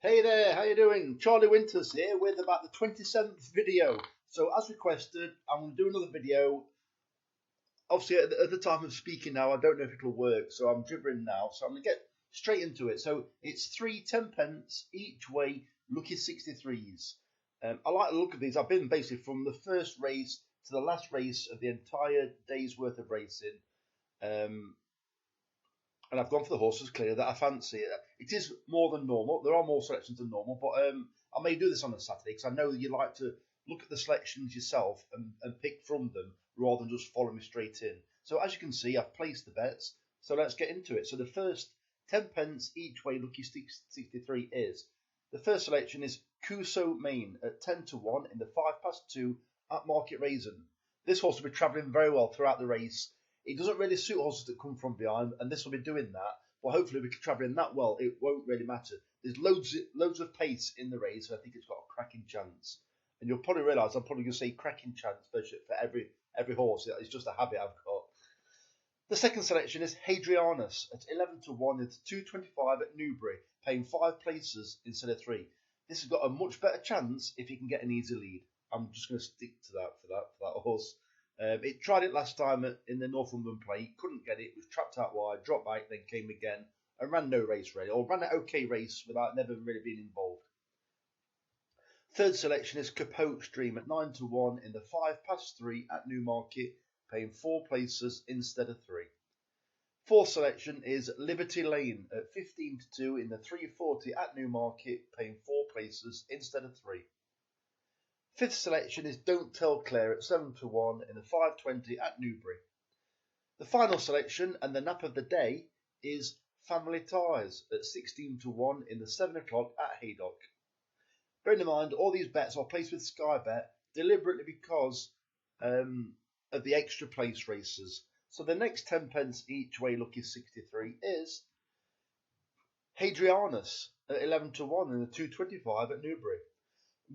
Hey there, how you doing? Charlie Winters here with about the 27th video. So as requested, I'm going to do another video. Obviously at the time of speaking now, I don't know if it'll work, so I'm gibbering now. So I'm going to get straight into it. So it's 3 10p each way, lucky 63s. I like the look of these. I've been basically from the first race to the last race of the entire day's worth of racing. And I've gone for the horses clear that I fancy. It is more than normal. There are more selections than normal, but I may do this on a Saturday because I know you like to look at the selections yourself and pick from them rather than just follow me straight in. So as you can see, I've placed the bets. So let's get into it. So the first 10p each way lucky 63 is. The first selection is Cuso Main at 10 to 1 in the 2 at M.Rasen. This horse will be travelling very well throughout the race. It doesn't really suit horses that come from behind, and this will be doing that. But hopefully, we can travel in that well. It won't really matter. There's loads of pace in the race, so I think it's got a cracking chance. And you'll probably realise I'm probably going to say cracking chance for every horse. It's just a habit I've got. The second selection is Hadrianus at 11 to 1 into 225 at Newbury, paying 5 places instead of 3. This has got a much better chance if you can get an easy lead. I'm just going to stick to that for that horse. It tried it last time in the Northumberland Plate, couldn't get it, was trapped out wide, dropped back, then came again, and ran no race really, or ran an okay race without never really being involved. Third selection is Capote Stream at 9 to 1 in the 3 at Newmarket, paying 4 places instead of 3. Fourth selection is Liberty Lane at 15 to 2 in the 340 at Newmarket, paying 4 places instead of 3. Fifth selection is Don't Tell Claire at 7 to 1 in the 520 at Newbury. The final selection and the nap of the day is Family Ties at 16 to 1 in the 7 o'clock at Haydock. Bearing in mind, all these bets are placed with Sky Bet deliberately because of the extra place races. So the next 10p each way lucky 63 is Hadrianus at 11 to 1 in the 225 at Newbury.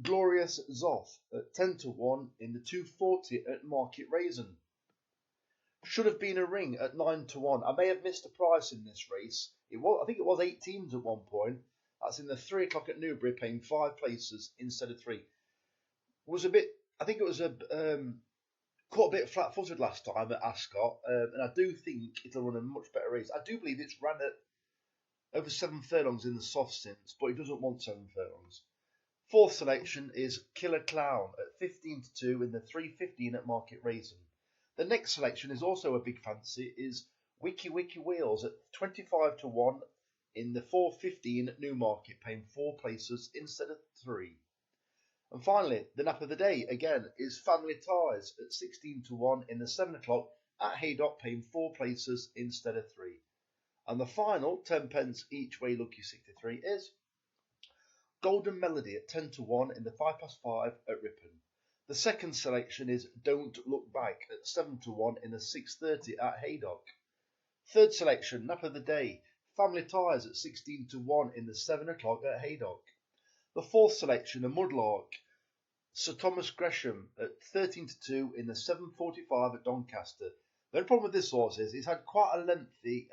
Glorious Zoth at 10 to 1 in the 240 at M.Rasen. Should have been a ring at 9 to 1. I may have missed a price in this race. I think it was 8 teams at one point. That's in the 3 o'clock at Newbury, paying 5 places instead of 3. I think it was caught a bit flat-footed last time at Ascot, and I do think it'll run a much better race. I do believe it's ran at over 7 furlongs in the soft since, but it doesn't want 7 furlongs. Fourth selection is Killer Clown at 15 to 2 in the 315 at M.Rasen. The next selection is also a big fancy, is Wiki Wheels at 25 to 1 in the 415 at Newmarket, paying 4 places instead of 3. And finally, the nap of the day again is Family Ties at 16 to 1 in the 7 o'clock at Haydock, paying 4 places instead of 3. And the final 10p each way lucky 63 is Golden Melody at 10 to 1 in the 5 at Ripon. The second selection is Don't Look Back at 7 to 1 in the 6:30 at Haydock. Third selection, nap of the day, Family Ties at 16 to 1 in the 7 o'clock at Haydock. The fourth selection, a Mudlark, Sir Thomas Gresham at 13 to 2 in the 7:45 at Doncaster. The only problem with this horse is it's had quite a lengthy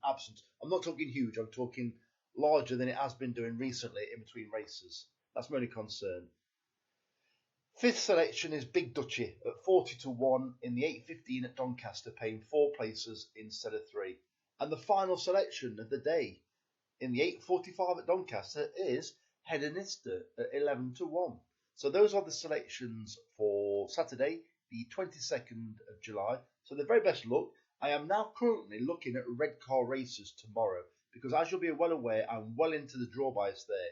absence. I'm not talking huge, I'm talking larger than it has been doing recently in between races. That's my only concern. Fifth selection is Big Duchy at 40 to 1 in the 8:15 at Doncaster, paying 4 places instead of 3. And the final selection of the day in the 8:45 at Doncaster is Hedonista at 11 to 1. So those are the selections for Saturday, the 22nd of July. So the very best luck. I am now currently looking at red car races tomorrow, because as you'll be well aware, I'm well into the draw bias there.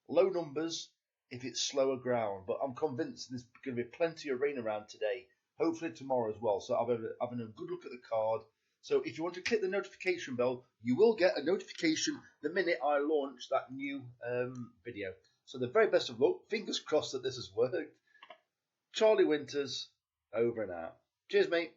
Low numbers if it's slower ground, but I'm convinced there's going to be plenty of rain around today, hopefully tomorrow as well. So I'm having a good look at the card. So if you want to click the notification bell, you will get a notification the minute I launch that new video. So the very best of luck. Fingers crossed that this has worked. Charlie Winters, over and out. Cheers, mate.